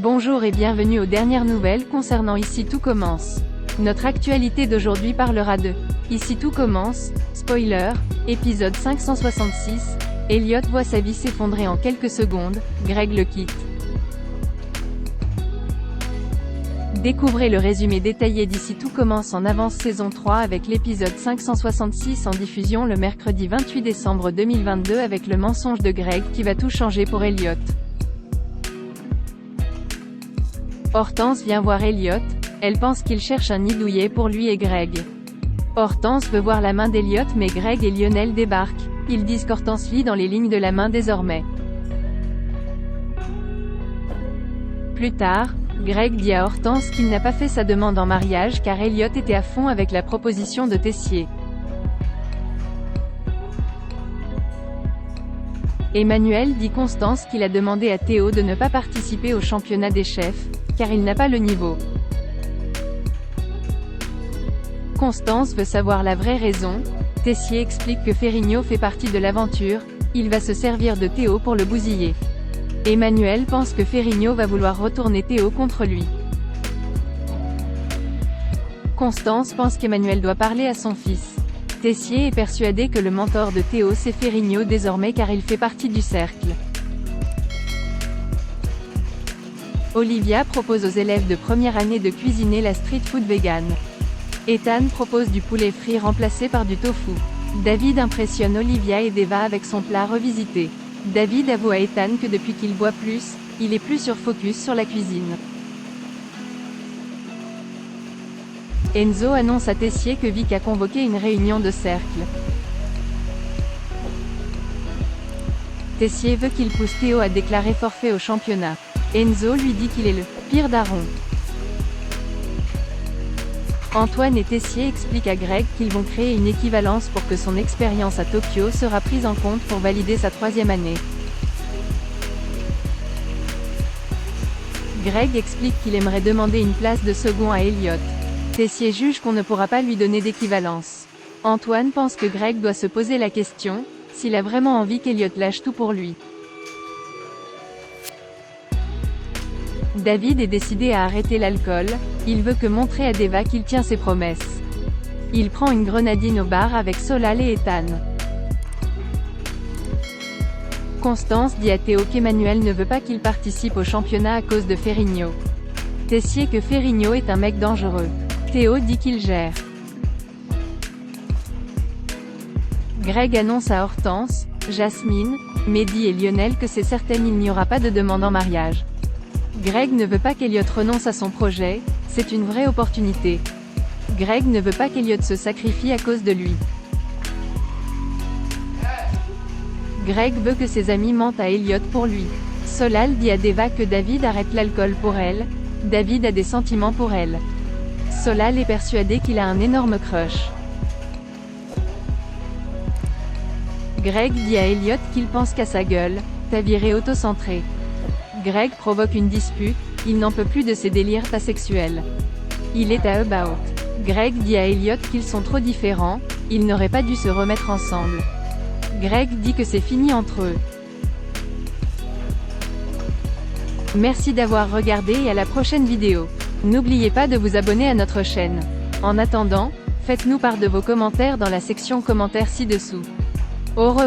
Bonjour et bienvenue aux dernières nouvelles concernant Ici tout commence. Notre actualité d'aujourd'hui parlera de Ici tout commence, spoiler, épisode 566, Elliot voit sa vie s'effondrer en quelques secondes, Greg le quitte. Découvrez le résumé détaillé d'Ici tout commence en avance saison 3 avec l'épisode 566 en diffusion le mercredi 28 décembre 2022 avec le mensonge de Greg qui va tout changer pour Elliot. Hortense vient voir Elliot, elle pense qu'il cherche un nid douillet pour lui et Greg. Hortense veut voir la main d'Elliot mais Greg et Lionel débarquent, ils disent qu'Hortense lit dans les lignes de la main désormais. Plus tard, Greg dit à Hortense qu'il n'a pas fait sa demande en mariage car Elliot était à fond avec la proposition de Tessier. Emmanuel dit Constance qu'il a demandé à Théo de ne pas participer au championnat des chefs, car il n'a pas le niveau. Constance veut savoir la vraie raison, Tessier explique que Ferrigno fait partie de l'aventure, il va se servir de Théo pour le bousiller. Emmanuel pense que Ferrigno va vouloir retourner Théo contre lui. Constance pense qu'Emmanuel doit parler à son fils. Tessier est persuadé que le mentor de Théo c'est Ferrigno désormais car il fait partie du cercle. Olivia propose aux élèves de première année de cuisiner la street food vegan. Ethan propose du poulet frit remplacé par du tofu. David impressionne Olivia et Deva avec son plat revisité. David avoue à Ethan que depuis qu'il boit plus, il est plus sur focus sur la cuisine. Enzo annonce à Tessier que Vic a convoqué une réunion de cercle. Tessier veut qu'il pousse Théo à déclarer forfait au championnat. Enzo lui dit qu'il est le pire daron. Antoine et Tessier expliquent à Greg qu'ils vont créer une équivalence pour que son expérience à Tokyo sera prise en compte pour valider sa 3e année. Greg explique qu'il aimerait demander une place de second à Elliot. Tessier juge qu'on ne pourra pas lui donner d'équivalence. Antoine pense que Greg doit se poser la question, s'il a vraiment envie qu'Elliot lâche tout pour lui. David est décidé à arrêter l'alcool, il veut que montrer à Deva qu'il tient ses promesses. Il prend une grenadine au bar avec Solal et Ethan. Constance dit à Théo qu'Emmanuel ne veut pas qu'il participe au championnat à cause de Ferrigno. Tessier que Ferrigno est un mec dangereux. Théo dit qu'il gère. Greg annonce à Hortense, Jasmine, Mehdi et Lionel que c'est certain il n'y aura pas de demande en mariage. Greg ne veut pas qu'Elliot renonce à son projet, c'est une vraie opportunité. Greg ne veut pas qu'Elliot se sacrifie à cause de lui. Greg veut que ses amis mentent à Elliot pour lui. Solal dit à Deva que David arrête l'alcool pour elle, David a des sentiments pour elle. Solal est persuadé qu'il a un énorme crush. Greg dit à Elliot qu'il pense qu'à sa gueule, t'as viré autocentré. Greg provoque une dispute, il n'en peut plus de ses délires asexuels. Il est à about. Greg dit à Elliot qu'ils sont trop différents, ils n'auraient pas dû se remettre ensemble. Greg dit que c'est fini entre eux. Merci d'avoir regardé et à la prochaine vidéo. N'oubliez pas de vous abonner à notre chaîne. En attendant, faites-nous part de vos commentaires dans la section commentaires ci-dessous. Au revoir.